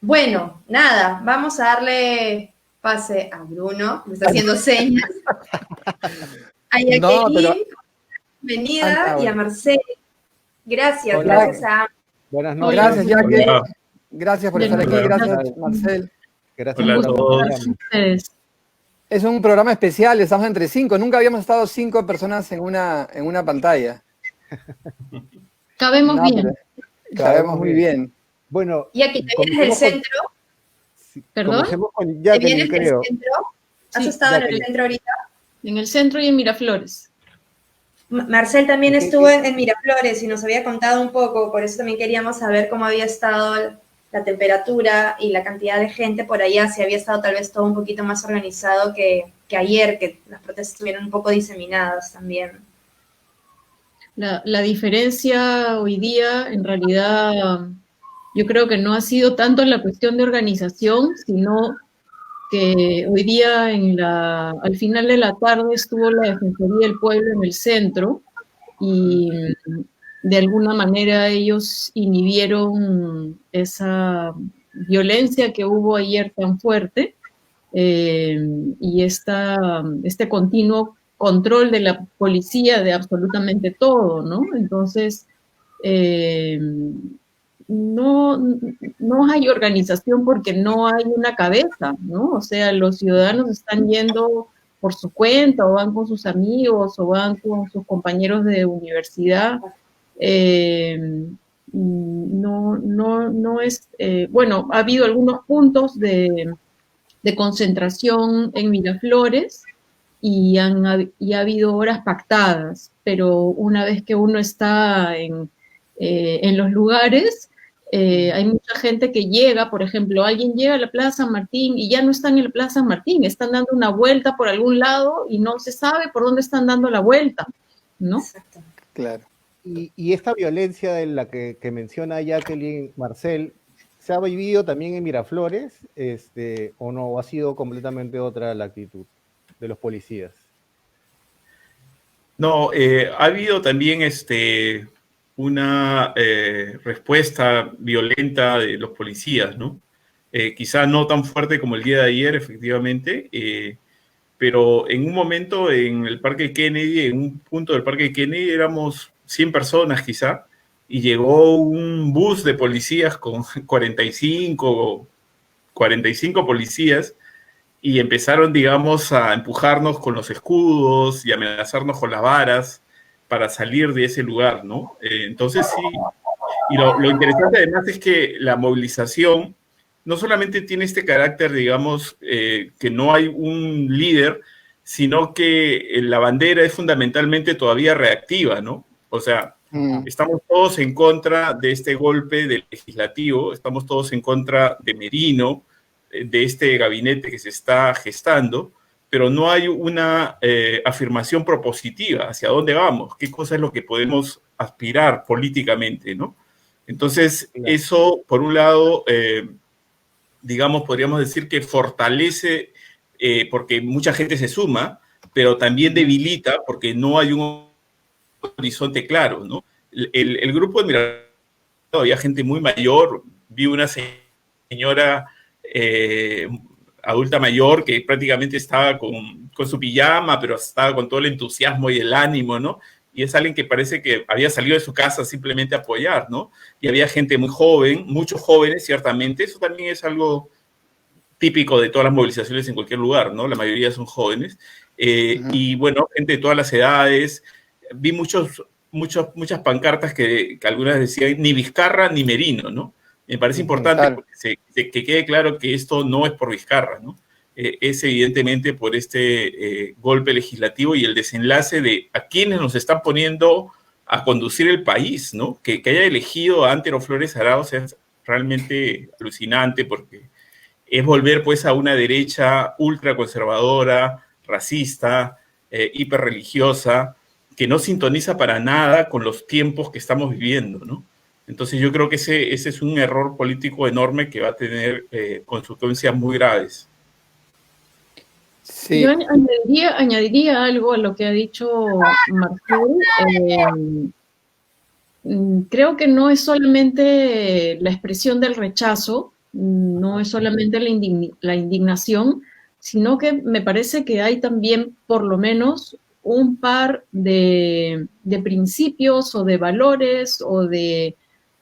Bueno, nada, vamos a darle pase a Bruno, me está haciendo señas, a No, pero... Jacqueline, bienvenida, y a Marcel. Gracias, Hola. gracias a... Buenas noches. Gracias, Jackie. Hola. Gracias por estar aquí. Gracias, Marcel. Gracias Hola a por todos. acompañarnos. Es un programa especial, estamos entre 5. Nunca habíamos estado 5 personas en una pantalla. Cabemos bien. Cabemos muy bien. Bueno, Y aquí te vienes del centro. ¿Perdón? Comencemos con ¿Te Jacqueline, vienes del creo. centro? ¿Has Sí, estado en el Jacqueline. centro ahorita? En el centro y en Miraflores. Marcel también ¿Qué- estuvo qué- en Miraflores y nos había contado un poco, por eso también queríamos saber cómo había estado la temperatura y la cantidad de gente por allá, si había estado tal vez todo un poquito más organizado que ayer, que las protestas estuvieron un poco diseminadas también. La diferencia hoy día, en realidad, yo creo que no ha sido tanto la cuestión de organización, sino que hoy día al final de la tarde estuvo la Defensoría del Pueblo en el centro y de alguna manera ellos inhibieron esa violencia que hubo ayer tan fuerte y este continuo control de la policía de absolutamente todo, ¿no? Entonces, no hay organización porque no hay una cabeza, ¿no? O sea, los ciudadanos están yendo por su cuenta, o van con sus amigos, o van con sus compañeros de universidad. No es, bueno, ha habido algunos puntos de concentración en Miraflores y ha habido horas pactadas, pero una vez que uno está en los lugares, hay mucha gente que llega, por ejemplo, alguien llega a la Plaza San Martín y ya no están en la Plaza San Martín, están dando una vuelta por algún lado y no se sabe por dónde están dando la vuelta, ¿no? Exacto. Claro. Y esta violencia de la que menciona Jacqueline, Marcel, ¿se ha vivido también en Miraflores? ¿O no? ¿O ha sido completamente otra la actitud de los policías? No, ha habido también una respuesta violenta de los policías, ¿no? Quizá no tan fuerte como el día de ayer, efectivamente, pero en un momento en el Parque Kennedy, en un punto del Parque Kennedy, éramos 100 personas quizá, y llegó un bus de policías con 45 policías, y empezaron, digamos, a empujarnos con los escudos y amenazarnos con las varas para salir de ese lugar, ¿no? Entonces sí, y lo interesante además es que la movilización no solamente tiene este carácter, digamos, que no hay un líder, sino que la bandera es fundamentalmente todavía reactiva, ¿no? O sea, estamos todos en contra de este golpe del legislativo, estamos todos en contra de Merino, de este gabinete que se está gestando, pero no hay una afirmación propositiva hacia dónde vamos, qué cosa es lo que podemos aspirar políticamente, ¿no? Entonces, eso, por un lado, digamos, podríamos decir que fortalece, porque mucha gente se suma, pero también debilita porque no hay un horizonte claro, ¿no? El grupo de Miraflores, había gente muy mayor, vi una señora adulta mayor que prácticamente estaba con su pijama, pero estaba con todo el entusiasmo y el ánimo, ¿no? Y es alguien que parece que había salido de su casa simplemente a apoyar, ¿no? Y había gente muy joven, muchos jóvenes, ciertamente. Eso también es algo típico de todas las movilizaciones en cualquier lugar, ¿no? La mayoría son jóvenes. Y bueno, gente de todas las edades. Vi muchas pancartas que algunas decían ni Vizcarra ni Merino, ¿no? Me parece importante Claro. que quede claro que esto no es por Vizcarra, ¿no? Es evidentemente por este golpe legislativo y el desenlace de a quienes nos están poniendo a conducir el país, ¿no? Que haya elegido a Antero Flores Arauz es realmente alucinante porque es volver pues a una derecha ultraconservadora, racista, hiperreligiosa, que no sintoniza para nada con los tiempos que estamos viviendo, ¿no? Entonces yo creo que ese es un error político enorme que va a tener consecuencias muy graves. Sí. Yo añadiría algo a lo que ha dicho Marcel. Creo que no es solamente la expresión del rechazo, no es solamente la indignación, sino que me parece que hay también por lo menos un par de principios o de valores o de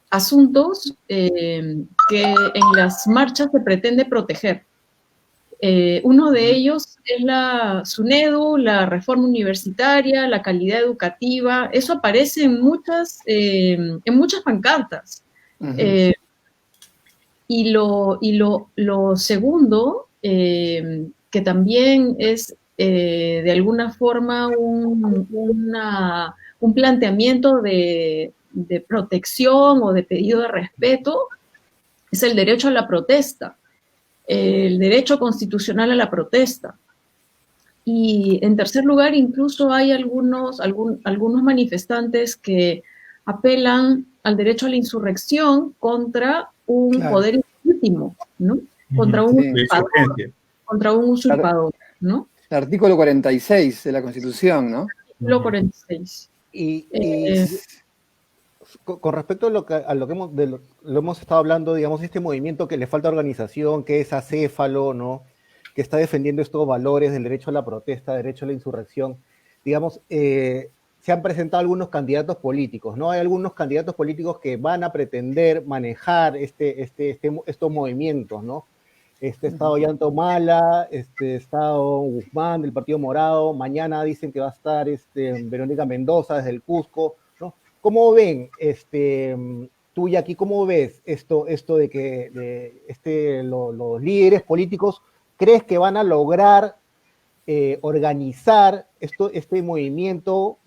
asuntos que en las marchas se pretende proteger. Uno de ellos es la SUNEDU, la reforma universitaria, la calidad educativa. Eso aparece en muchas pancartas. Y lo segundo, que también es de alguna forma un planteamiento de protección o de pedido de respeto, es el derecho a la protesta, el derecho constitucional a la protesta. Y en tercer lugar, incluso hay algunos manifestantes que apelan al derecho a la insurrección contra un poder ilegítimo, ¿no? Contra un usurpador, ¿no? El artículo 46 de la Constitución, ¿no? Artículo 46. Con respecto a lo que lo hemos estado hablando, digamos, este movimiento que le falta organización, que es acéfalo, ¿no? Que está defendiendo estos valores del derecho a la protesta, derecho a la insurrección, digamos, se han presentado algunos candidatos políticos, ¿no? Hay algunos candidatos políticos que van a pretender manejar estos movimientos, ¿no? Está Ollanta Humala, está Guzmán del Partido Morado, mañana dicen que va a estar Verónica Mendoza desde el Cusco, ¿no? ¿Cómo ven, tú, Jackie, cómo ves esto de que los líderes políticos crees que van a lograr organizar este movimiento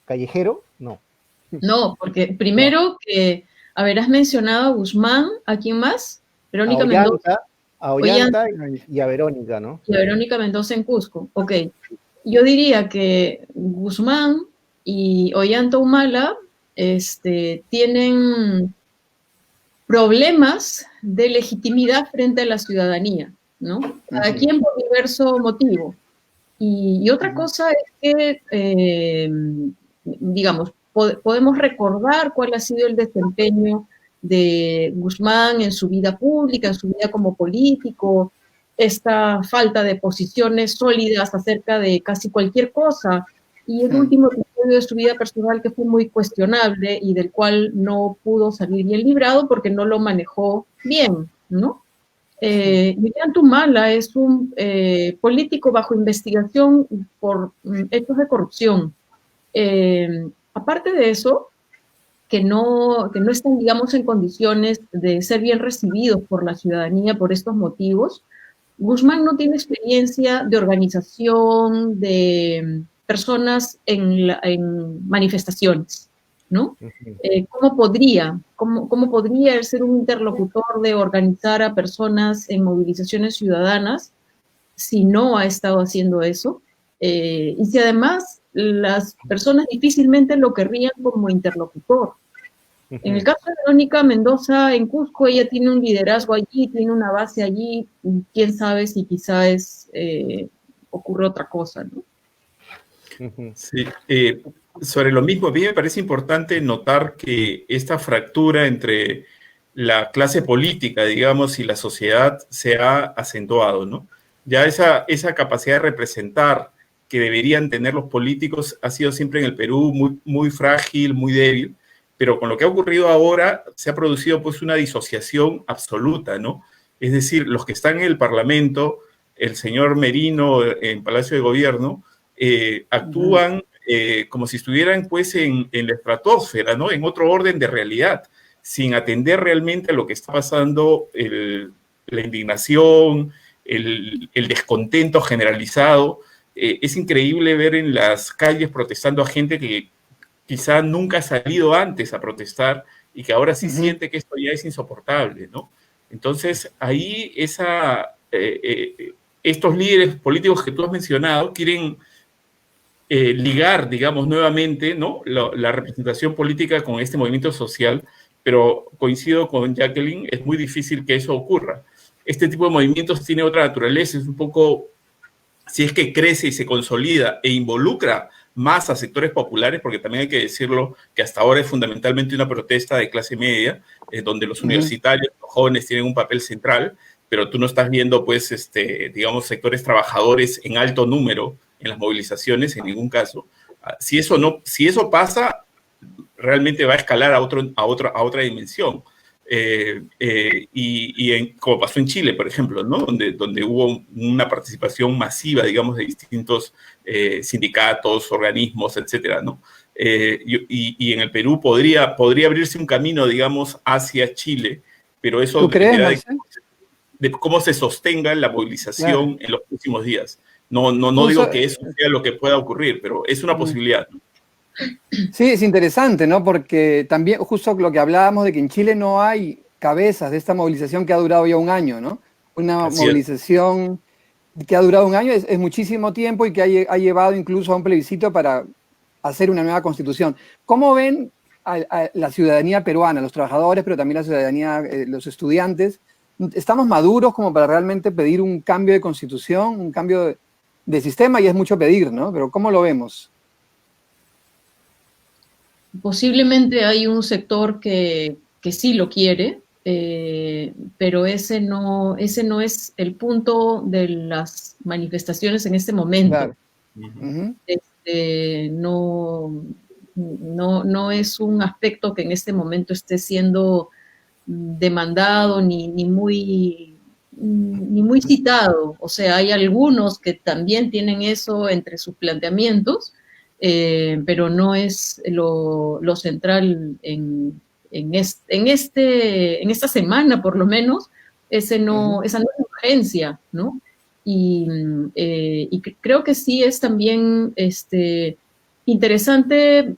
callejero? No. No, porque primero que, has mencionado a Guzmán, ¿a quién más? Verónica Mendoza. A Ollanta y a Verónica, ¿no? Y a Verónica Mendoza en Cusco, ok. Yo diría que Guzmán y Ollanta Humala tienen problemas de legitimidad frente a la ciudadanía, ¿no? Cada quien por diverso motivo. Y otra cosa es que, digamos, podemos recordar cuál ha sido el desempeño de Guzmán en su vida pública, en su vida como político, esta falta de posiciones sólidas acerca de casi cualquier cosa, y el último episodio de su vida personal que fue muy cuestionable y del cual no pudo salir bien librado porque no lo manejó bien, ¿no? Ollanta Humala es un político bajo investigación por hechos de corrupción. Aparte de eso, que no están, digamos, en condiciones de ser bien recibidos por la ciudadanía por estos motivos. Guzmán no tiene experiencia de organización de personas en manifestaciones, ¿no? ¿Cómo podría él ser un interlocutor de organizar a personas en movilizaciones ciudadanas si no ha estado haciendo eso? Y si además las personas difícilmente lo querrían como interlocutor. En el caso de Verónica Mendoza en Cusco, ella tiene un liderazgo allí, tiene una base allí, quién sabe si quizás ocurre otra cosa, ¿no? Sí, sobre lo mismo, a mí me parece importante notar que esta fractura entre la clase política, digamos, y la sociedad se ha acentuado, ¿no? Ya esa capacidad de representar que deberían tener los políticos ha sido siempre en el Perú muy, muy frágil, muy débil, pero con lo que ha ocurrido ahora se ha producido pues una disociación absoluta, ¿no? Es decir, los que están en el Parlamento, el señor Merino en Palacio de Gobierno, actúan como si estuvieran pues en la estratosfera, ¿no? En otro orden de realidad, sin atender realmente a lo que está pasando, la indignación, el descontento generalizado. Es increíble ver en las calles protestando a gente que quizá nunca ha salido antes a protestar y que ahora sí siente que esto ya es insoportable, ¿no? Entonces, ahí estos líderes políticos que tú has mencionado quieren ligar, digamos, nuevamente, ¿no? La representación política con este movimiento social, pero coincido con Jacqueline, es muy difícil que eso ocurra. Este tipo de movimientos tiene otra naturaleza, es un poco, si es que crece y se consolida e involucra más a sectores populares, porque también hay que decirlo que hasta ahora es fundamentalmente una protesta de clase media, donde los universitarios, los jóvenes tienen un papel central, pero tú no estás viendo, pues, digamos, sectores trabajadores en alto número en las movilizaciones, en ningún caso. Si eso pasa, realmente va a escalar a otra dimensión. Como pasó en Chile, por ejemplo, ¿no? Donde hubo una participación masiva, digamos, de distintos sindicatos, organismos, etcétera, ¿no? Y en el Perú podría abrirse un camino, digamos, hacia Chile, pero eso ¿Tú crees, dependerá Marcel? de cómo se sostenga la movilización en los próximos días. No Justo- digo que eso sea lo que pueda ocurrir, pero es una posibilidad, ¿no? Sí, es interesante, ¿no? Porque también, justo lo que hablábamos de que en Chile no hay cabezas de esta movilización que ha durado ya un año, ¿no? Una Así es. movilización que ha durado un año es muchísimo tiempo y que ha llevado incluso a un plebiscito para hacer una nueva constitución. ¿Cómo ven a la ciudadanía peruana, los trabajadores, pero también la ciudadanía, los estudiantes? ¿Estamos maduros como para realmente pedir un cambio de constitución, un cambio de sistema? Y es mucho pedir, ¿no? Pero ¿cómo lo vemos? Posiblemente hay un sector que sí lo quiere, pero ese no es el punto de las manifestaciones en este momento. Claro. Ujú. No es un aspecto que en este momento esté siendo demandado ni muy citado. O sea, hay algunos que también tienen eso entre sus planteamientos, pero no es lo central en esta semana, por lo menos, esa no es urgencia, ¿no? Y creo que sí es también interesante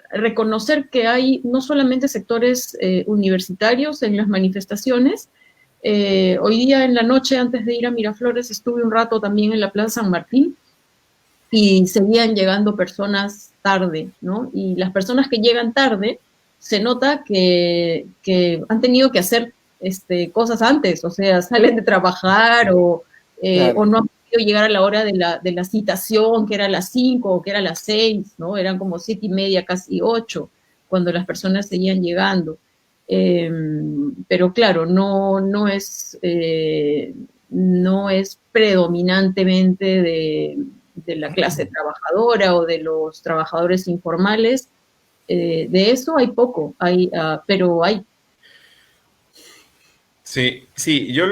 reconocer que hay no solamente sectores universitarios en las manifestaciones. Hoy día en la noche, antes de ir a Miraflores, estuve un rato también en la Plaza San Martín y seguían llegando personas tarde, ¿no? Y las personas que llegan tarde, se nota que han tenido que hacer cosas antes, o sea, salen de trabajar Claro. o no han podido llegar a la hora de la citación, que era a las 5 o que era a las 6, ¿no? Eran como 7:30, casi 8, cuando las personas seguían llegando. Pero claro, no es predominantemente de la clase trabajadora o de los trabajadores informales. De eso hay poco, pero hay. Sí, yo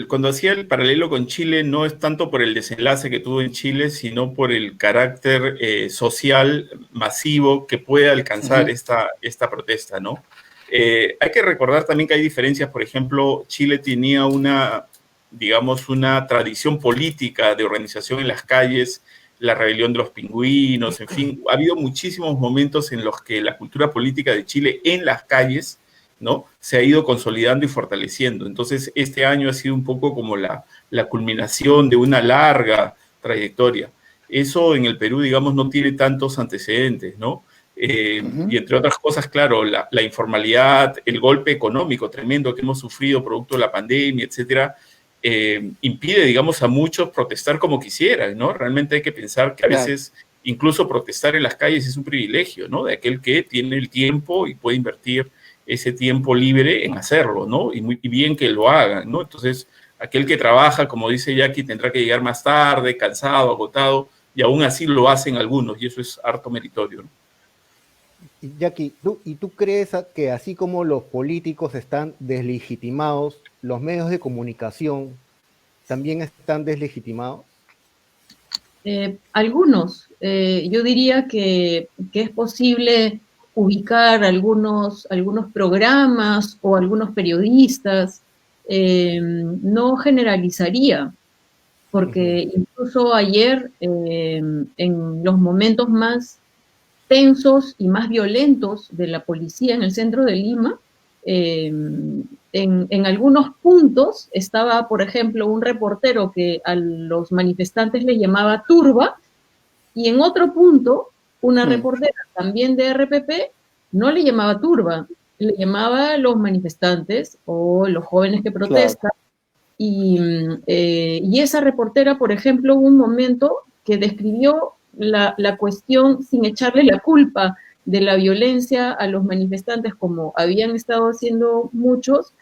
cuando hacía el paralelo con Chile no es tanto por el desenlace que tuvo en Chile, sino por el carácter social masivo que puede alcanzar esta protesta, ¿no? Hay que recordar también que hay diferencias. Por ejemplo, Chile tenía una tradición política de organización en las calles, la rebelión de los pingüinos, en fin, ha habido muchísimos momentos en los que la cultura política de Chile en las calles, ¿no?, se ha ido consolidando y fortaleciendo. Entonces, este año ha sido un poco como la culminación de una larga trayectoria. Eso en el Perú, digamos, no tiene tantos antecedentes, ¿no? Y entre otras cosas, claro, la informalidad, el golpe económico tremendo que hemos sufrido producto de la pandemia, etcétera, impide, digamos, a muchos protestar como quisieran, ¿no? Realmente hay que pensar que a veces incluso protestar en las calles es un privilegio, ¿no?, de aquel que tiene el tiempo y puede invertir ese tiempo libre en hacerlo, ¿no? Y bien que lo hagan, ¿no? Entonces, aquel que trabaja, como dice Jackie, tendrá que llegar más tarde, cansado, agotado, y aún así lo hacen algunos, y eso es harto meritorio, ¿no? Jackie, ¿tú crees que así como los políticos están deslegitimados, los medios de comunicación también están deslegitimados? Algunos. Yo diría que es posible ubicar algunos programas o algunos periodistas. No generalizaría, porque incluso ayer, en los momentos más tensos y más violentos de la policía en el centro de Lima, en algunos puntos estaba, por ejemplo, un reportero que a los manifestantes le llamaba turba, y en otro punto, una reportera también de RPP no le llamaba turba, le llamaba a los manifestantes o los jóvenes que protestan. Claro. Y esa reportera, por ejemplo, hubo un momento que describió la cuestión sin echarle la culpa de la violencia a los manifestantes, como habían estado haciendo muchos,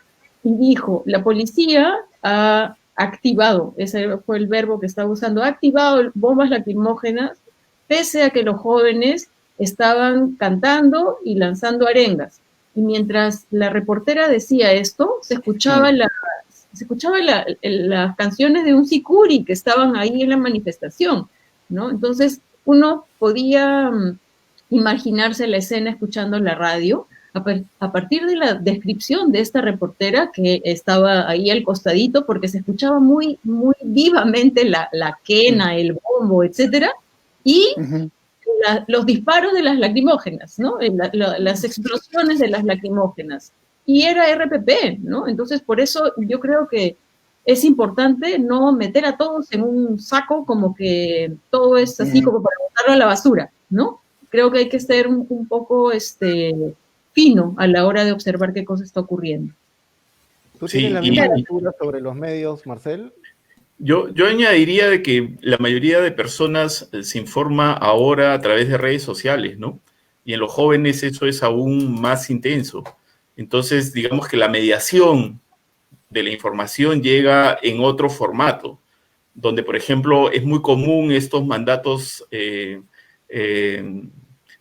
y dijo, la policía ha activado, ese fue el verbo que estaba usando, ha activado bombas lacrimógenas, pese a que los jóvenes estaban cantando y lanzando arengas. Y mientras la reportera decía esto, se escuchaba las canciones de un sicuri que estaban ahí en la manifestación, ¿no? Entonces, uno podía imaginarse la escena escuchando la radio, a partir de la descripción de esta reportera que estaba ahí al costadito, porque se escuchaba muy, muy vivamente la quena, el bombo, etcétera, y los disparos de las lacrimógenas, ¿no? Las explosiones de las lacrimógenas. Y era RPP, ¿no? Entonces, por eso yo creo que es importante no meter a todos en un saco como que todo es así como para botarlo a la basura, ¿no? Creo que hay que ser un poco fino a la hora de observar qué cosa está ocurriendo. ¿Tú tienes la misma lectura sobre los medios, Marcel? Yo añadiría de que la mayoría de personas se informa ahora a través de redes sociales, ¿no? Y en los jóvenes eso es aún más intenso. Entonces, digamos que la mediación de la información llega en otro formato, donde, por ejemplo, es muy común estos mandatos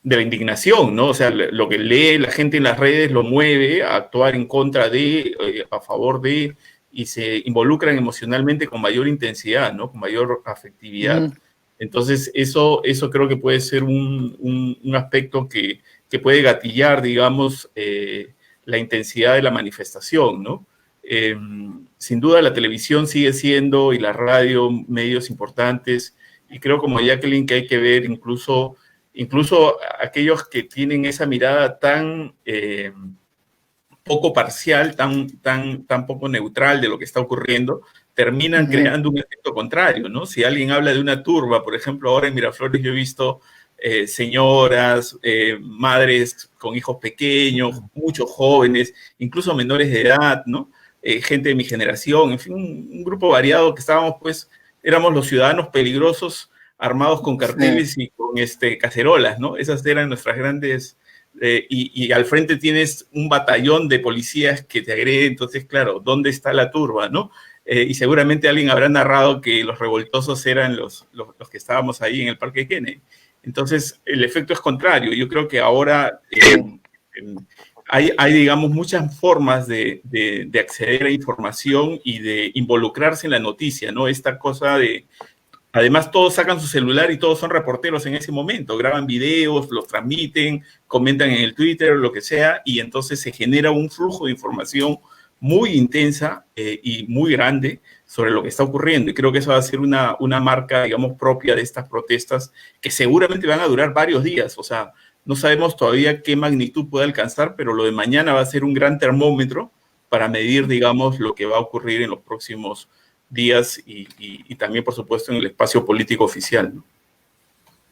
de la indignación, ¿no? O sea, lo que lee la gente en las redes lo mueve a actuar en contra de, a favor de, y se involucran emocionalmente con mayor intensidad, ¿no? Con mayor afectividad. Entonces, eso creo que puede ser un aspecto que puede gatillar, digamos, la intensidad de la manifestación, ¿no? Sin duda la televisión sigue siendo, y la radio, medios importantes, y creo como Jacqueline que hay que ver incluso aquellos que tienen esa mirada tan poco parcial, tan poco neutral de lo que está ocurriendo, terminan creando un efecto contrario, ¿no? Si alguien habla de una turba, por ejemplo, ahora en Miraflores yo he visto señoras, madres con hijos pequeños, muchos jóvenes, incluso menores de edad, ¿no? Gente de mi generación, en fin, un grupo variado que estábamos, pues, éramos los ciudadanos peligrosos armados con carteles y con cacerolas, ¿no? Esas eran nuestras grandes... y al frente tienes un batallón de policías que te agrede, entonces, claro, ¿dónde está la turba, no? Y seguramente alguien habrá narrado que los revoltosos eran los que estábamos ahí en el Parque Kennedy. Entonces, el efecto es contrario. Yo creo que ahora hay, digamos, muchas formas de acceder a información y de involucrarse en la noticia, ¿no? Esta cosa de... Además, todos sacan su celular y todos son reporteros en ese momento, graban videos, los transmiten, comentan en el Twitter, lo que sea, y entonces se genera un flujo de información muy intensa y muy grande sobre lo que está ocurriendo. Y creo que eso va a ser una marca, digamos, propia de estas protestas que seguramente van a durar varios días. O sea, no sabemos todavía qué magnitud puede alcanzar, pero lo de mañana va a ser un gran termómetro para medir, digamos, lo que va a ocurrir en los próximos días y también, por supuesto, en el espacio político oficial, ¿no?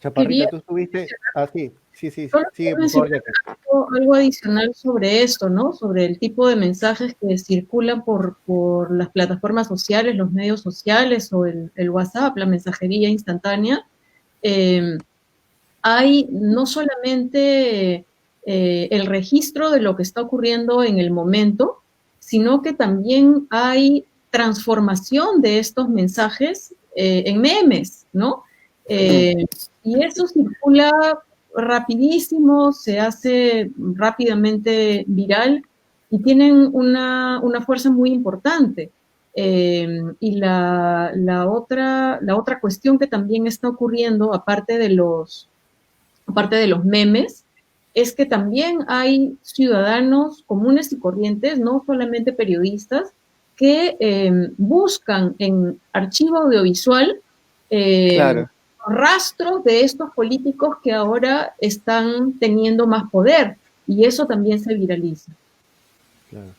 Chaparrita, tú estuviste... Sí, por favor. Algo adicional sobre esto, ¿no? Sobre el tipo de mensajes que circulan por las plataformas sociales, los medios sociales o el WhatsApp, la mensajería instantánea. Hay no solamente el registro de lo que está ocurriendo en el momento, sino que también hay transformación de estos mensajes en memes, ¿no? Y eso circula rapidísimo, se hace rápidamente viral y tienen una fuerza muy importante. Y la otra cuestión que también está ocurriendo, aparte de los memes, es que también hay ciudadanos comunes y corrientes, no solamente periodistas, que buscan en archivo audiovisual rastros de estos políticos que ahora están teniendo más poder, y eso también se viraliza. Claro.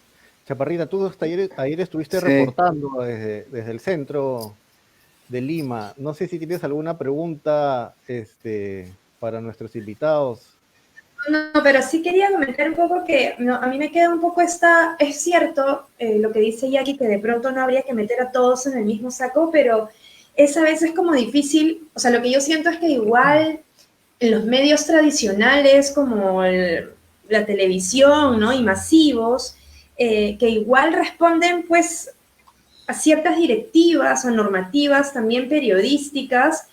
Chaparrita, tú hasta ayer estuviste reportando desde el centro de Lima. No sé si tienes alguna pregunta para nuestros invitados. No, pero sí quería comentar un poco que a mí me queda un poco es cierto lo que dice Jackie, que de pronto no habría que meter a todos en el mismo saco, pero es a veces como difícil, o sea, lo que yo siento es que igual en los medios tradicionales como la televisión, ¿no? Y masivos, que igual responden pues a ciertas directivas o normativas también periodísticas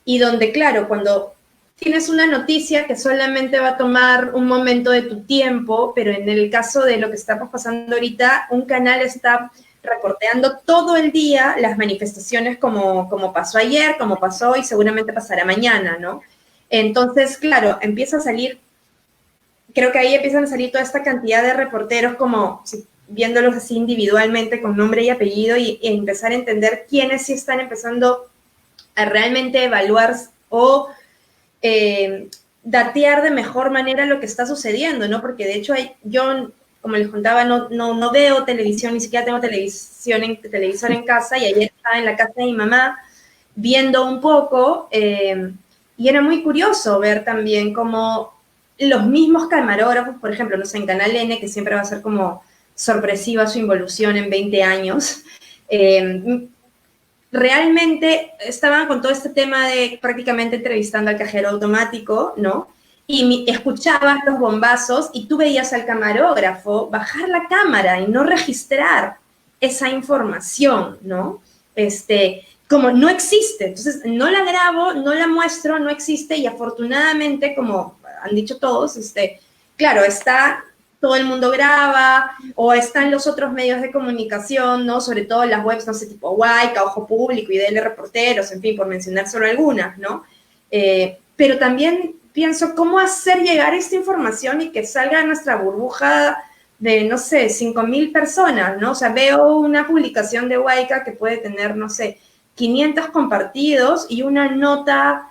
y donde, claro, cuando tienes una noticia que solamente va a tomar un momento de tu tiempo, pero en el caso de lo que estamos pasando ahorita, un canal está reporteando todo el día las manifestaciones como pasó ayer, como pasó hoy, seguramente pasará mañana, ¿no? Entonces, claro, empieza a salir, creo que ahí empiezan a salir toda esta cantidad de reporteros como viéndolos así individualmente con nombre y apellido y empezar a entender quiénes sí están empezando a realmente evaluar o datear de mejor manera lo que está sucediendo, ¿no? Porque de hecho yo, como les contaba, no veo televisión, ni siquiera tengo televisor en casa, y ayer estaba en la casa de mi mamá viendo un poco, y era muy curioso ver también cómo los mismos camarógrafos, por ejemplo, no sé, en Canal N, que siempre va a ser como sorpresiva su involución en 20 años, realmente estaban con todo este tema de prácticamente entrevistando al cajero automático, ¿no? Y escuchabas los bombazos y tú veías al camarógrafo bajar la cámara y no registrar esa información, ¿no? Como no existe, entonces no la grabo, no la muestro, no existe, y afortunadamente, como han dicho todos, claro, todo el mundo graba, o están los otros medios de comunicación, ¿no? Sobre todo las webs, no sé, tipo Huayca, Ojo Público, IDL Reporteros, en fin, por mencionar solo algunas, ¿no? Pero también pienso cómo hacer llegar esta información y que salga de nuestra burbuja de, no sé, 5.000 personas, ¿no? O sea, veo una publicación de Huayca que puede tener, no sé, 500 compartidos y una nota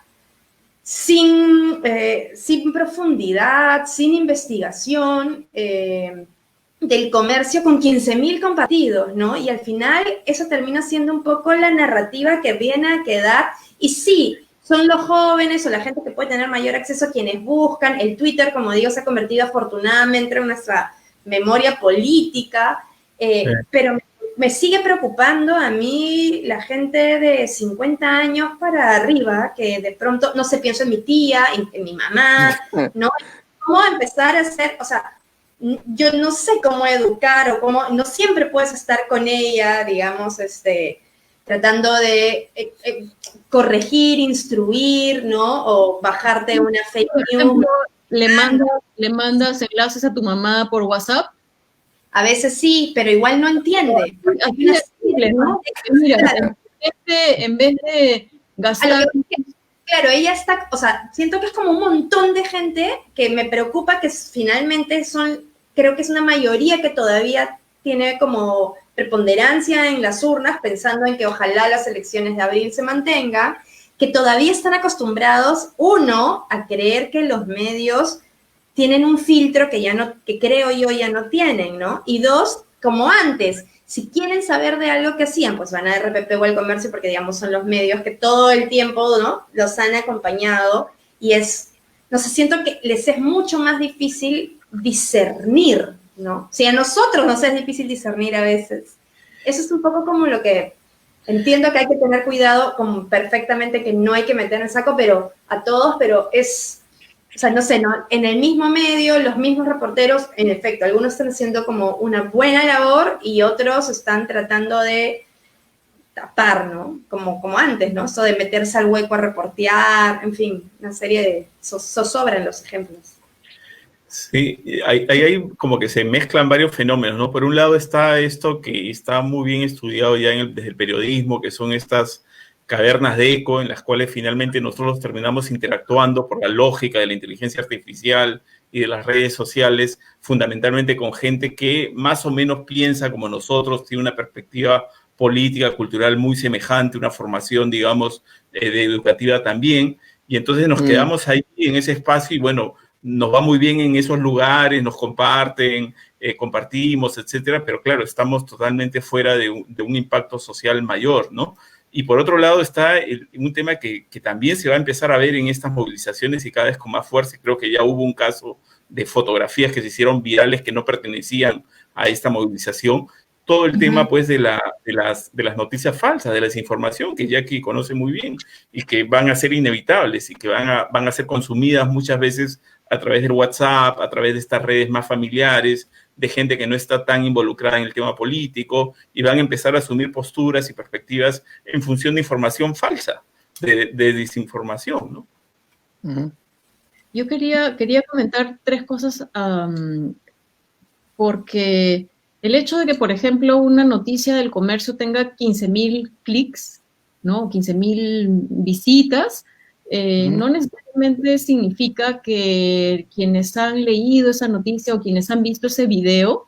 sin profundidad, sin investigación del comercio con 15.000 compartidos, ¿no? Y al final eso termina siendo un poco la narrativa que viene a quedar. Y sí, son los jóvenes o la gente que puede tener mayor acceso quienes buscan. El Twitter, como digo, se ha convertido afortunadamente en nuestra memoria política, pero me sigue preocupando a mí la gente de 50 años para arriba, que de pronto, no sé, pienso en mi tía, en mi mamá, ¿no? ¿Cómo empezar a hacer? O sea, yo no sé cómo educar o cómo, no siempre puedes estar con ella, digamos, tratando de corregir, instruir, ¿no? O bajarte una fake news. ¿Le mandas enlaces a tu mamá por WhatsApp? A veces sí, pero igual no entiende. Así de simple, ¿no? Mira, claro, en vez de gastar... Claro, ella está, o sea, siento que es como un montón de gente que me preocupa que finalmente creo que es una mayoría que todavía tiene como preponderancia en las urnas, pensando en que ojalá las elecciones de abril se mantengan, que todavía están acostumbrados, uno, a creer que los medios tienen un filtro que creo yo ya no tienen, ¿no? Y dos, como antes, si quieren saber de algo que hacían, pues van a RPP o El Comercio, porque digamos son los medios que todo el tiempo, ¿no? Los han acompañado, y no sé, siento que les es mucho más difícil discernir, ¿no? Si a nosotros nos es difícil discernir a veces. Eso es un poco como lo que entiendo que hay que tener cuidado, como perfectamente que no hay que meter en el saco, pero a todos, pero o sea, no sé, ¿no? En el mismo medio, los mismos reporteros, en efecto, algunos están haciendo como una buena labor y otros están tratando de tapar, ¿no? Como antes, ¿no? Eso de meterse al hueco a reportear, en fin, una serie de... sobran los ejemplos. Sí, hay como que se mezclan varios fenómenos, ¿no? Por un lado está esto que está muy bien estudiado ya desde el periodismo, que son estas cavernas de eco en las cuales finalmente nosotros terminamos interactuando por la lógica de la inteligencia artificial y de las redes sociales, fundamentalmente con gente que más o menos piensa como nosotros, tiene una perspectiva política, cultural muy semejante, una formación, digamos, educativa también, y entonces nos quedamos ahí en ese espacio y bueno, nos va muy bien en esos lugares, nos comparten, compartimos, etcétera, pero claro, estamos totalmente fuera de un impacto social mayor, ¿no? Y por otro lado está un tema que también se va a empezar a ver en estas movilizaciones y cada vez con más fuerza. Creo que ya hubo un caso de fotografías que se hicieron virales que no pertenecían a esta movilización, todo el tema pues de las noticias falsas, de la desinformación, que Jackie conoce muy bien y que van a ser inevitables y que van a ser consumidas muchas veces a través del WhatsApp, a través de estas redes más familiares, de gente que no está tan involucrada en el tema político, y van a empezar a asumir posturas y perspectivas en función de información falsa, de desinformación, ¿no? Ujú. Yo quería comentar tres cosas, porque el hecho de que, por ejemplo, una noticia del comercio tenga 15.000 clics, ¿no? 15.000 visitas, no necesariamente significa que quienes han leído esa noticia o quienes han visto ese video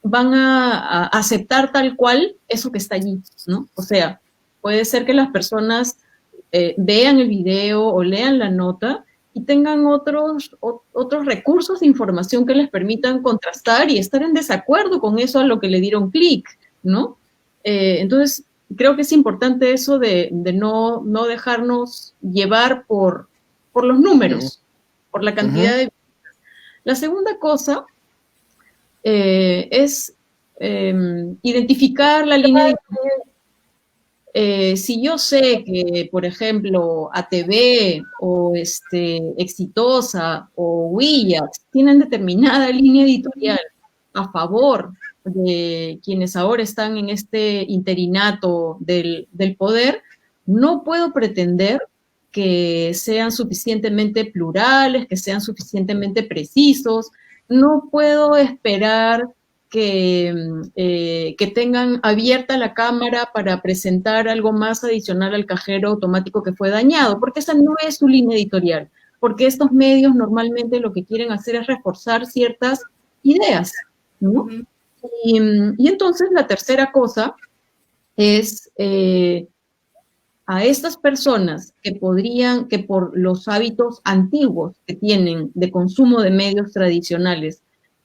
van a aceptar tal cual eso que está allí, ¿no? O sea, puede ser que las personas vean el video o lean la nota y tengan otros recursos de información que les permitan contrastar y estar en desacuerdo con eso a lo que le dieron clic, ¿no? Entonces, creo que es importante eso de no dejarnos llevar por los números, por la cantidad de visitas. La segunda cosa es identificar la línea editorial. Si yo sé que, por ejemplo, ATV o Exitosa o Willax tienen determinada línea editorial a favor de quienes ahora están en este interinato del poder, no puedo pretender que sean suficientemente plurales, que sean suficientemente precisos, no puedo esperar que tengan abierta la cámara para presentar algo más adicional al cajero automático que fue dañado, porque esa no es su línea editorial, porque estos medios normalmente lo que quieren hacer es reforzar ciertas ideas, ¿no? Y entonces la tercera cosa es a estas personas que por los hábitos antiguos que tienen de consumo de medios tradicionales,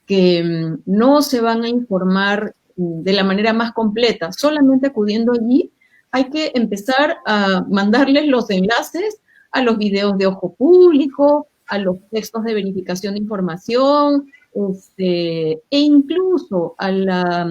que no se van a informar de la manera más completa, solamente acudiendo allí, hay que empezar a mandarles los enlaces a los videos de Ojo Público, a los textos de verificación de información, e incluso a la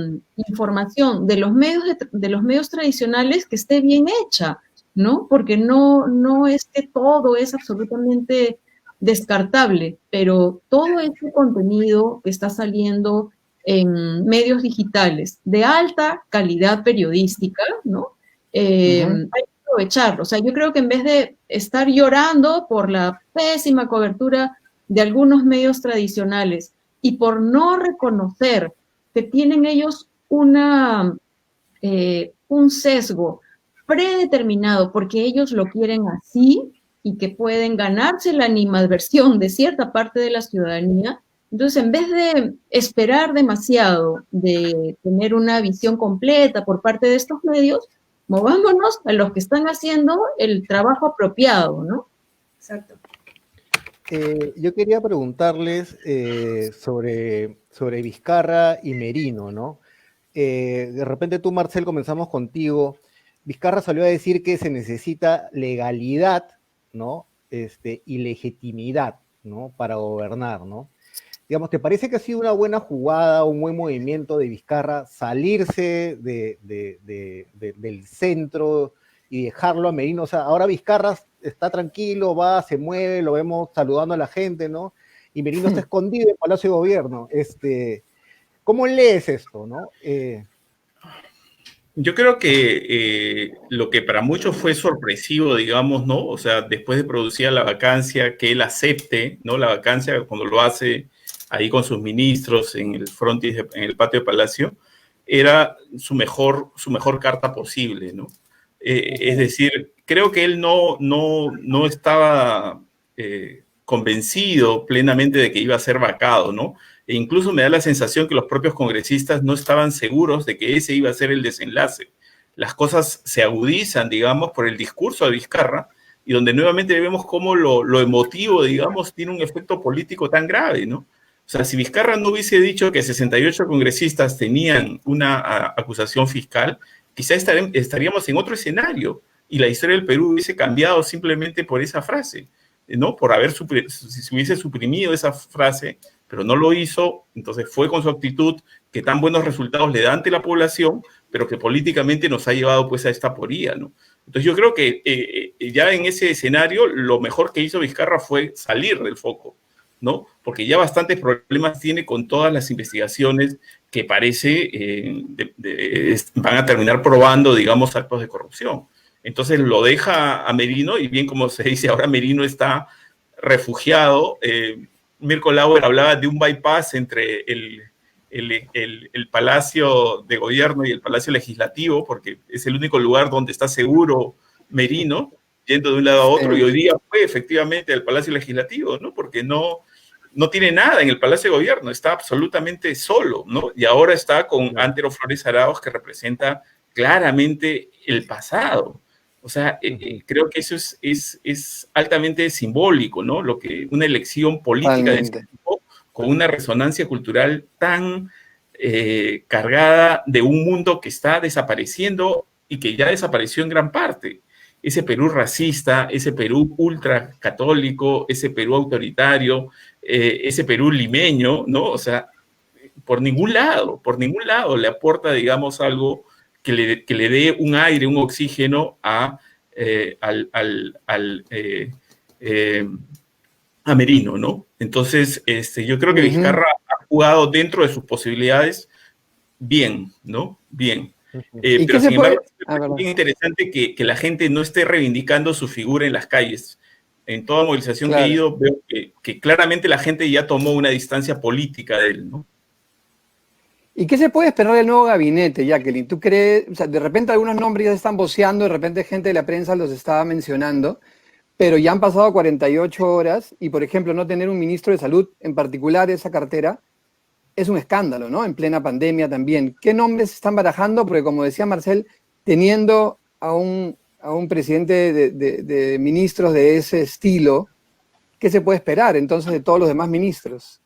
información de los medios tradicionales que esté bien hecha, ¿no? Porque no es que todo es absolutamente descartable, pero todo este contenido que está saliendo en medios digitales de alta calidad periodística, ¿no? Hay que aprovecharlo. O sea, yo creo que en vez de estar llorando por la pésima cobertura de algunos medios tradicionales y por no reconocer que tienen ellos un sesgo predeterminado porque ellos lo quieren así, y que pueden ganarse la animadversión de cierta parte de la ciudadanía. Entonces, en vez de esperar demasiado, de tener una visión completa por parte de estos medios, movámonos a los que están haciendo el trabajo apropiado, ¿no? Exacto. Yo quería preguntarles sobre Vizcarra y Merino, ¿no? De repente tú, Marcel, comenzamos contigo. Vizcarra salió a decir que se necesita legalidad, ¿no? Y legitimidad, ¿no? Para gobernar, ¿no? Digamos, ¿te parece que ha sido una buena jugada, un buen movimiento de Vizcarra salirse del centro y dejarlo a Merino? O sea, ahora Vizcarra está tranquilo, va, se mueve, lo vemos saludando a la gente, ¿no? Y Merino está escondido en el Palacio de Gobierno. ¿Cómo lees esto, no? Yo creo que lo que para muchos fue sorpresivo, digamos, ¿no? O sea, después de producir la vacancia, que él acepte, ¿no? La vacancia cuando lo hace ahí con sus ministros en el frontis, en el patio de Palacio, era su mejor carta posible, ¿no? Es decir, creo que él no estaba convencido plenamente de que iba a ser vacado, ¿no? E incluso me da la sensación que los propios congresistas no estaban seguros de que ese iba a ser el desenlace. Las cosas se agudizan, digamos, por el discurso de Vizcarra, y donde nuevamente vemos cómo lo emotivo, digamos, tiene un efecto político tan grave, ¿no? O sea, si Vizcarra no hubiese dicho que 68 congresistas tenían una acusación fiscal, quizá estaríamos en otro escenario, y la historia del Perú hubiese cambiado simplemente por esa frase, ¿no? Por si se hubiese suprimido esa frase pero no lo hizo, entonces fue con su actitud que tan buenos resultados le da ante la población, pero que políticamente nos ha llevado pues a esta aporía, ¿no? Entonces yo creo que ya en ese escenario lo mejor que hizo Vizcarra fue salir del foco, ¿no? Porque ya bastantes problemas tiene con todas las investigaciones que parece van a terminar probando, digamos, actos de corrupción. Entonces lo deja a Merino, y bien como se dice ahora, Merino está refugiado. Mirko Lauer hablaba de un bypass entre el Palacio de Gobierno y el Palacio Legislativo, porque es el único lugar donde está seguro Merino, yendo de un lado a otro, y hoy día fue efectivamente al Palacio Legislativo, ¿no? Porque no tiene nada en el Palacio de Gobierno, está absolutamente solo, ¿no? Y ahora está con Antero Flores Arauz, que representa claramente el pasado. O sea, creo que eso es altamente simbólico, ¿no? Lo que una elección política de ese tipo, con una resonancia cultural tan cargada de un mundo que está desapareciendo y que ya desapareció en gran parte. Ese Perú racista, ese Perú ultracatólico, ese Perú autoritario, ese Perú limeño, ¿no? O sea, por ningún lado le aporta, digamos, algo que le dé un aire, un oxígeno a Merino, ¿no? Entonces, yo creo que Vizcarra ha jugado dentro de sus posibilidades bien, ¿no? Bien. Pero sin embargo, es bien interesante que la gente no esté reivindicando su figura en las calles. En toda movilización que he ido, veo que claramente la gente ya tomó una distancia política de él, ¿no? ¿Y qué se puede esperar del nuevo gabinete, Jacqueline? ¿Tú crees, o sea, de repente algunos nombres ya se están voceando, de repente gente de la prensa los estaba mencionando, pero ya han pasado 48 horas y, por ejemplo, no tener un ministro de salud, en particular esa cartera, es un escándalo, ¿no? En plena pandemia también. ¿Qué nombres se están barajando? Porque, como decía Marcel, teniendo a un presidente de ministros de ese estilo, ¿qué se puede esperar entonces de todos los demás ministros?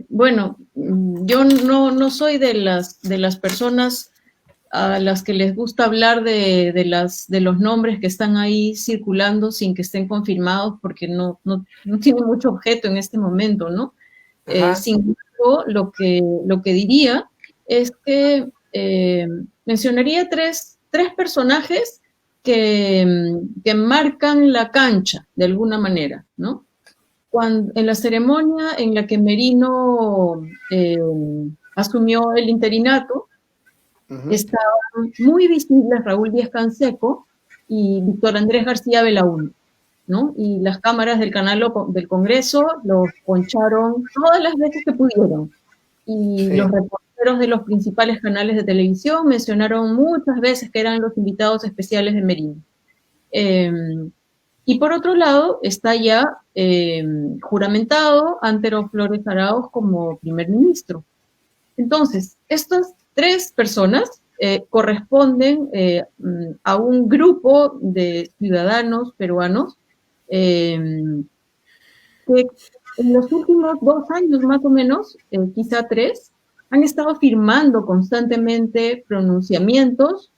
Bueno, yo no soy de las personas a las que les gusta hablar de los nombres que están ahí circulando sin que estén confirmados, porque no tiene mucho objeto en este momento, ¿no? Sin embargo, lo que diría es que mencionaría tres personajes que marcan la cancha de alguna manera, ¿no? En la ceremonia en la que Merino asumió el interinato, estaban muy visibles Raúl Díaz-Canseco y Víctor Andrés García Belaúnde, ¿no? Y las cámaras del canal del Congreso los poncharon todas las veces que pudieron. Y los reporteros de los principales canales de televisión mencionaron muchas veces que eran los invitados especiales de Merino. Y por otro lado, está ya juramentado Antero Flores Arauz como primer ministro. Entonces, estas tres personas corresponden a un grupo de ciudadanos peruanos que en los últimos 2 años más o menos, quizá 3, han estado firmando constantemente pronunciamientos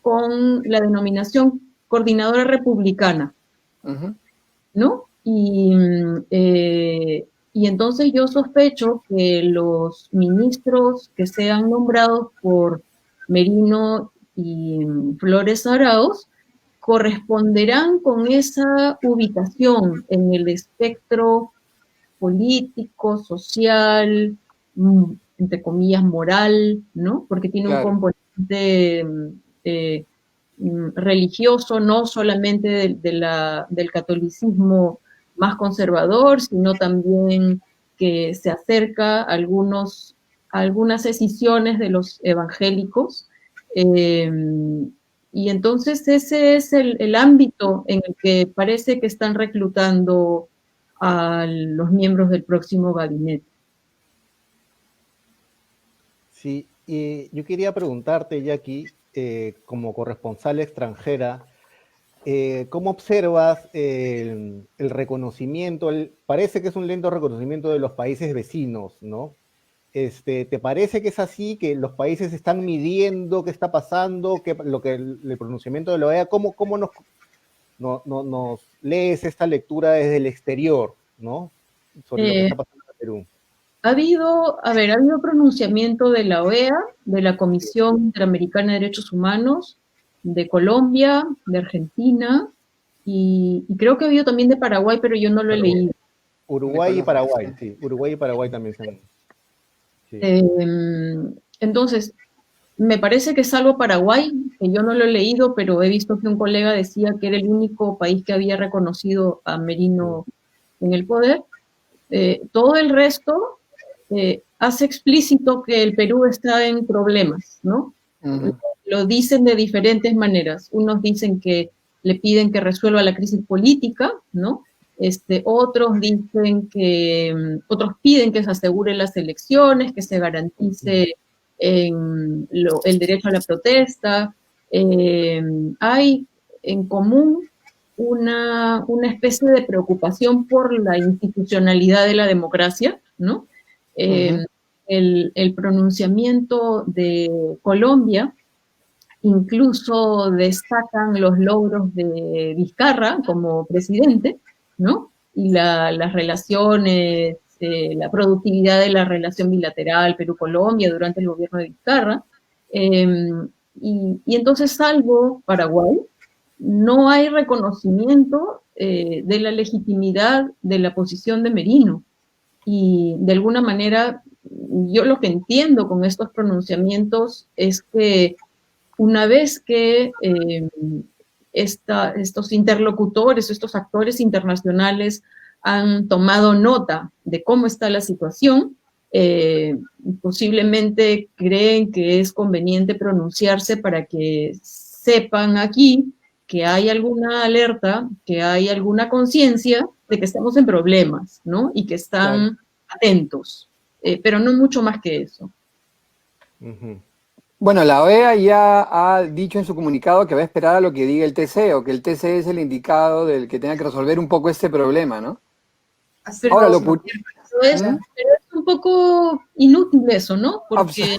con la denominación Coordinadora Republicana, ¿no? Y entonces yo sospecho que los ministros que sean nombrados por Merino y Flores Arauz corresponderán con esa ubicación en el espectro político, social, entre comillas, moral, ¿no? Porque tiene un componente religioso, no solamente del catolicismo más conservador, sino también que se acerca a algunas escisiones de los evangélicos. Y entonces ese es el ámbito en el que parece que están reclutando a los miembros del próximo gabinete. Sí, yo quería preguntarte, Jackie, como corresponsal extranjera, ¿cómo observas el reconocimiento? Parece que es un lento reconocimiento de los países vecinos, ¿no? ¿Te parece que es así, que los países están midiendo qué está pasando, el pronunciamiento de la OEA? ¿Cómo nos lees esta lectura desde el exterior, ¿no? Sobre lo que está pasando en Perú. Ha habido pronunciamiento de la OEA, de la Comisión Interamericana de Derechos Humanos, de Colombia, de Argentina, y creo que ha habido también de Paraguay, pero yo no lo he leído. Uruguay y Paraguay, sí. Uruguay y Paraguay también son. Sí. Entonces, me parece que salvo Paraguay, que yo no lo he leído, pero he visto que un colega decía que era el único país que había reconocido a Merino en el poder. Todo el resto hace explícito que el Perú está en problemas, ¿no? Ujú. Lo dicen de diferentes maneras. Unos dicen que le piden que resuelva la crisis política, ¿no? Otros dicen otros piden que se aseguren las elecciones, que se garantice el derecho a la protesta. Hay en común una especie de preocupación por la institucionalidad de la democracia, ¿no? El pronunciamiento de Colombia incluso destacan los logros de Vizcarra como presidente, ¿no? Y las relaciones, la productividad de la relación bilateral Perú-Colombia durante el gobierno de Vizcarra. Y entonces, salvo Paraguay, no hay reconocimiento de la legitimidad de la posición de Merino. Y de alguna manera, yo lo que entiendo con estos pronunciamientos es que una vez que estos interlocutores, estos actores internacionales han tomado nota de cómo está la situación, posiblemente creen que es conveniente pronunciarse para que sepan aquí que hay alguna alerta, que hay alguna conciencia de que estamos en problemas, ¿no? Y que están atentos, pero no mucho más que eso. Bueno, la OEA ya ha dicho en su comunicado que va a esperar a lo que diga el TC, o que el TC es el indicado del que tenga que resolver un poco este problema, ¿no? Pero, Ahora, pero es un poco inútil eso, ¿no? Porque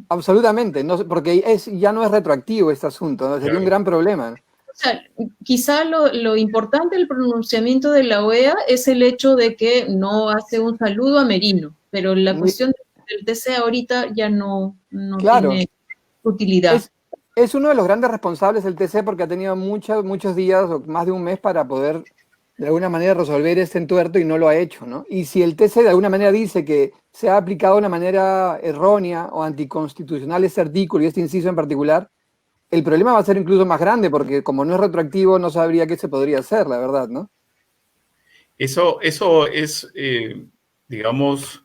absolutamente, no, porque ya no es retroactivo este asunto, ¿no? Sería un gran problema. O sea, quizá lo importante del pronunciamiento de la OEA es el hecho de que no hace un saludo a Merino, pero la cuestión del TC ahorita ya no tiene utilidad. Es uno de los grandes responsables del TC porque ha tenido muchos días o más de un mes para poder de alguna manera resolver este entuerto y no lo ha hecho, ¿no? Y si el TC de alguna manera dice que se ha aplicado de una manera errónea o anticonstitucional este artículo y este inciso en particular, el problema va a ser incluso más grande porque como no es retroactivo no sabría qué se podría hacer, la verdad, ¿no? Eso es, digamos,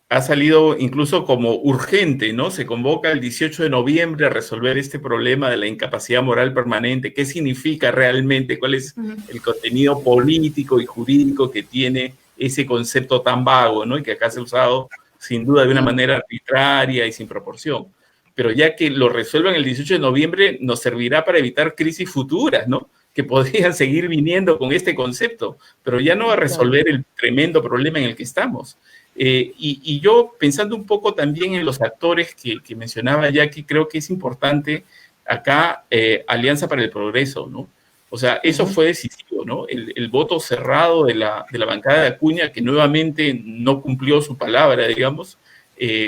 ha salido incluso como urgente, ¿no? Se convoca el 18 de noviembre a resolver este problema de la incapacidad moral permanente. ¿Qué significa realmente? ¿Cuál es el contenido político y jurídico que tiene ese concepto tan vago, ¿no? Y que acá se ha usado sin duda de una manera arbitraria y sin proporción. Pero ya que lo resuelvan el 18 de noviembre, nos servirá para evitar crisis futuras, ¿no? Que podrían seguir viniendo con este concepto, pero ya no va a resolver el tremendo problema en el que estamos. Y yo, pensando un poco también en los actores que mencionaba Jackie, creo que es importante acá Alianza para el Progreso, ¿no? O sea, eso fue decisivo, ¿no? El voto cerrado de la bancada de Acuña, que nuevamente no cumplió su palabra, digamos,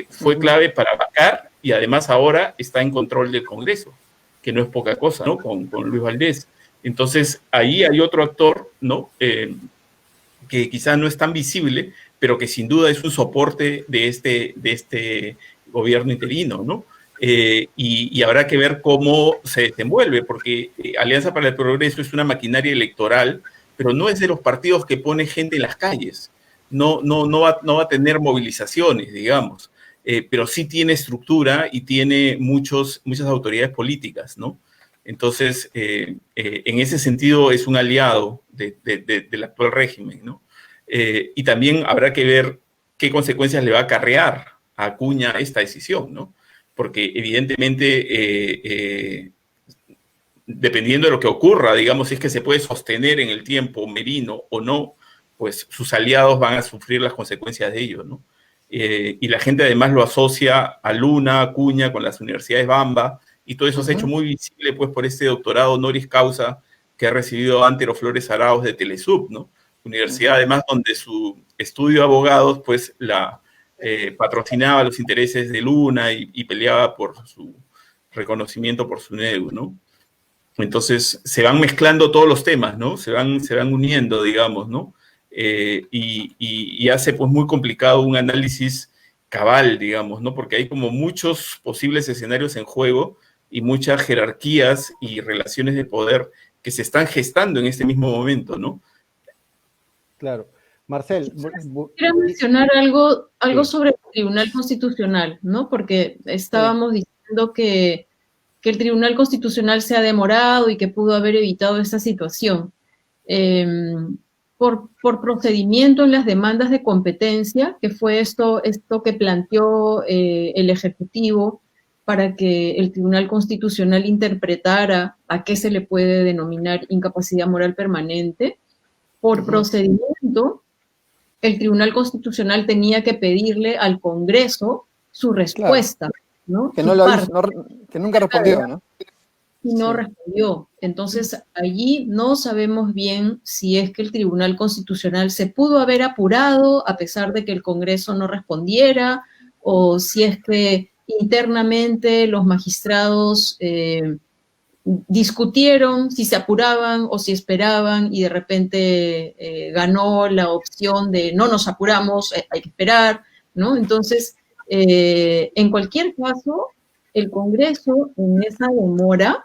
fue clave para vacar y además ahora está en control del Congreso, que no es poca cosa, ¿no? Con Luis Valdés. Entonces, ahí hay otro actor, ¿no? Que quizá no es tan visible, pero que sin duda es un soporte de este gobierno interino, ¿no? Y habrá que ver cómo se desenvuelve, porque Alianza para el Progreso es una maquinaria electoral, pero no es de los partidos que pone gente en las calles. No va a tener movilizaciones, digamos, pero sí tiene estructura y tiene muchas autoridades políticas, ¿no? Entonces, en ese sentido es un aliado del actual régimen, ¿no? Y también habrá que ver qué consecuencias le va a acarrear a Acuña esta decisión, ¿no? Porque evidentemente, dependiendo de lo que ocurra, digamos, si es que se puede sostener en el tiempo Merino o no, pues sus aliados van a sufrir las consecuencias de ello, ¿no? Y la gente además lo asocia a Luna, Acuña, con las universidades Bamba, y todo eso se ha hecho muy visible pues por este doctorado honoris causa que ha recibido Antero Flores Arauz de Telesub, ¿no? universidad, además, donde su estudio de abogados, pues, patrocinaba los intereses de Luna y peleaba por su reconocimiento por su SUNEDU, ¿no? Entonces, se van mezclando todos los temas, ¿no? Se van uniendo, digamos, ¿no? Y hace, pues, muy complicado un análisis cabal, digamos, ¿no? Porque hay como muchos posibles escenarios en juego y muchas jerarquías y relaciones de poder que se están gestando en este mismo momento, ¿no? Claro. Marcel, Quiero mencionar algo Sí. sobre el Tribunal Constitucional, ¿no? Porque estábamos diciendo que el Tribunal Constitucional se ha demorado y que pudo haber evitado esta situación. Por procedimiento en las demandas de competencia, que fue esto que planteó el Ejecutivo para que el Tribunal Constitucional interpretara a qué se le puede denominar incapacidad moral permanente. Por procedimiento, el Tribunal Constitucional tenía que pedirle al Congreso su respuesta, ¿no? Que no lo hizo, que nunca respondió, ¿no? Y no respondió. Entonces, allí no sabemos bien si es que el Tribunal Constitucional se pudo haber apurado a pesar de que el Congreso no respondiera, o si es que internamente los magistrados discutieron si se apuraban o si esperaban y de repente ganó la opción de no nos apuramos, hay que esperar, ¿no? Entonces, en cualquier caso, el Congreso en esa demora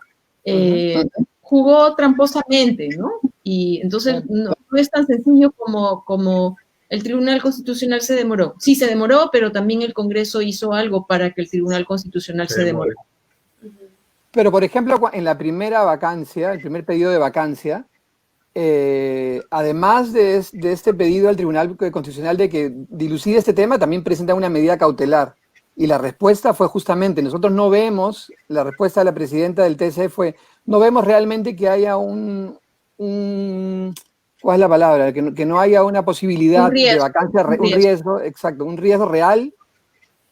jugó tramposamente, ¿no? Y entonces no es tan sencillo como el Tribunal Constitucional se demoró. Sí, se demoró, pero también el Congreso hizo algo para que el Tribunal Constitucional se demorara. Pero, por ejemplo, en la primera vacancia, el primer pedido de vacancia, además de este pedido al Tribunal Constitucional de que dilucide este tema, también presenta una medida cautelar. Y la respuesta fue justamente, nosotros no vemos, la respuesta de la presidenta del TC fue, no vemos realmente que haya ¿cuál es la palabra? Que no haya una posibilidad de vacancia, un riesgo, exacto, un riesgo real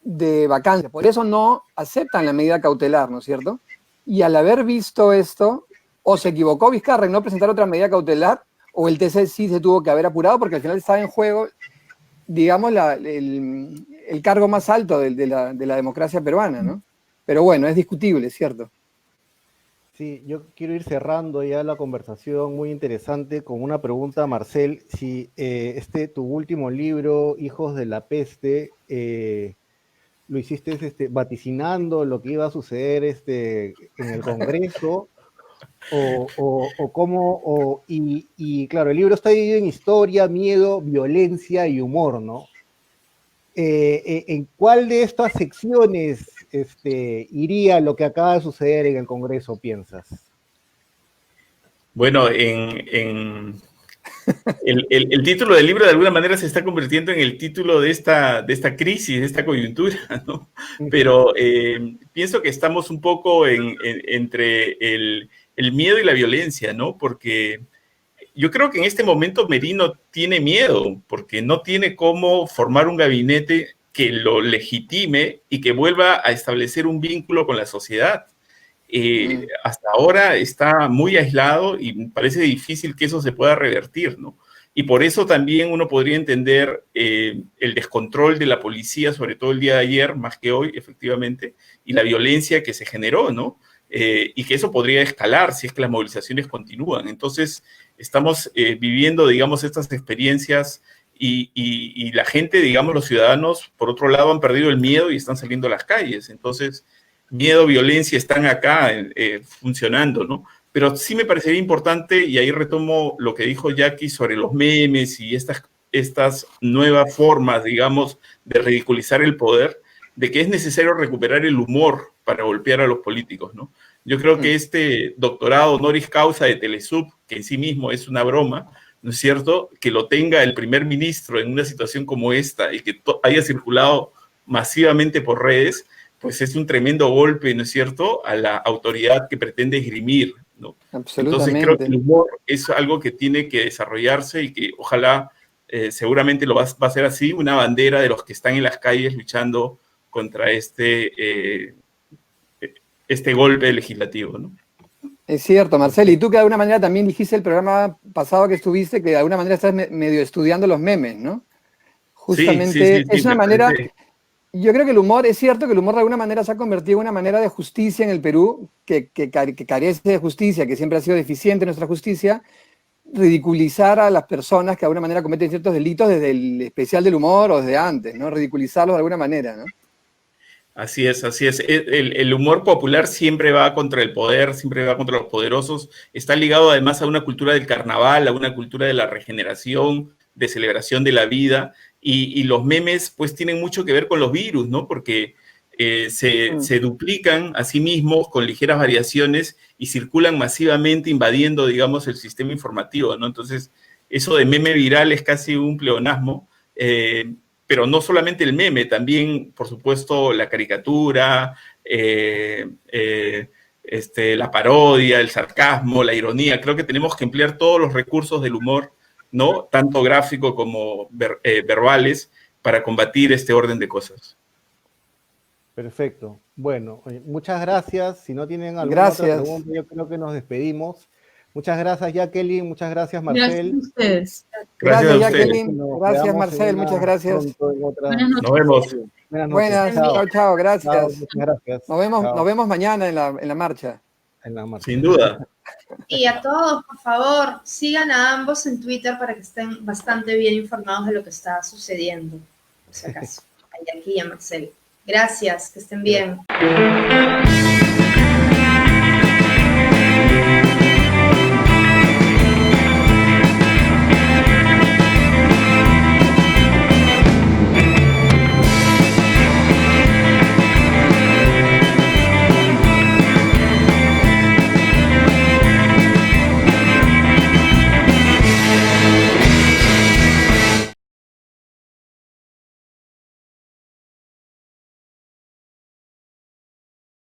de vacancia. Por eso no aceptan la medida cautelar, ¿no es cierto? Y al haber visto esto, o se equivocó Vizcarra en no presentar otra medida cautelar, o el TC sí se tuvo que haber apurado, porque al final estaba en juego, digamos, el cargo más alto de la democracia peruana, ¿no? Pero bueno, es discutible, ¿cierto? Sí, yo quiero ir cerrando ya la conversación, muy interesante, con una pregunta a Marcel. Si tu último libro, Hijos de la Peste, lo hiciste vaticinando lo que iba a suceder en el Congreso, y claro, el libro está dividido en historia, miedo, violencia y humor, ¿no? ¿En cuál de estas secciones iría lo que acaba de suceder en el Congreso, piensas? Bueno, el título del libro de alguna manera se está convirtiendo en el título de esta crisis, de esta coyuntura, ¿no? Pero pienso que estamos un poco entre el miedo y la violencia, ¿no? Porque yo creo que en este momento Merino tiene miedo, porque no tiene cómo formar un gabinete que lo legitime y que vuelva a establecer un vínculo con la sociedad. Hasta ahora está muy aislado y parece difícil que eso se pueda revertir, ¿no? Y por eso también uno podría entender el descontrol de la policía, sobre todo el día de ayer, más que hoy, efectivamente, y la violencia que se generó, ¿no? Y que eso podría escalar si es que las movilizaciones continúan. Entonces, estamos viviendo, digamos, estas experiencias y la gente, digamos, los ciudadanos, por otro lado, han perdido el miedo y están saliendo a las calles. Entonces, miedo, violencia están acá funcionando, ¿no? Pero sí me parecería importante, y ahí retomo lo que dijo Jackie sobre los memes y estas nuevas formas, digamos, de ridiculizar el poder, de que es necesario recuperar el humor para golpear a los políticos, ¿no? Yo creo que este doctorado honoris causa de Telesub, que en sí mismo es una broma, ¿no es cierto?, que lo tenga el primer ministro en una situación como esta y que haya circulado masivamente por redes, pues es un tremendo golpe, ¿no es cierto?, a la autoridad que pretende esgrimir, ¿no? Entonces creo que el humor es algo que tiene que desarrollarse y que ojalá, seguramente va a ser así, una bandera de los que están en las calles luchando contra este golpe legislativo, ¿no? Es cierto, Marcel, y tú que de alguna manera también dijiste el programa pasado que estuviste, que de alguna manera estás medio estudiando los memes, ¿no? Justamente, es una manera, yo creo que el humor, es cierto que el humor de alguna manera se ha convertido en una manera de justicia en el Perú, que carece de justicia, que siempre ha sido deficiente nuestra justicia, ridiculizar a las personas que de alguna manera cometen ciertos delitos desde el especial del humor o desde antes, ¿no? Ridiculizarlos de alguna manera, ¿no? Así es, así es. El humor popular siempre va contra el poder, siempre va contra los poderosos. Está ligado además a una cultura del carnaval, a una cultura de la regeneración, de celebración de la vida. Y los memes pues tienen mucho que ver con los virus, ¿no? Porque se duplican a sí mismos con ligeras variaciones y circulan masivamente invadiendo, digamos, el sistema informativo, ¿no? Entonces, eso de meme viral es casi un pleonasmo. Pero no solamente el meme, también, por supuesto, la caricatura, la parodia, el sarcasmo, la ironía. Creo que tenemos que emplear todos los recursos del humor, ¿no? Tanto gráfico como verbales, para combatir este orden de cosas. Perfecto. Bueno, muchas gracias. Si no tienen alguna otra pregunta, yo creo que nos despedimos. Muchas gracias, Jacqueline. Muchas gracias, Marcel. Gracias a ustedes. Gracias, Jacqueline. Gracias, Marcel. Muchas gracias. Nos vemos. Buenas, chao, gracias. Chao, muchas gracias. Nos vemos mañana en la marcha. Sin duda. Y a todos, por favor, sigan a ambos en Twitter para que estén bastante bien informados de lo que está sucediendo, por si acaso. A Jackie y a Marcel. Gracias, que estén bien.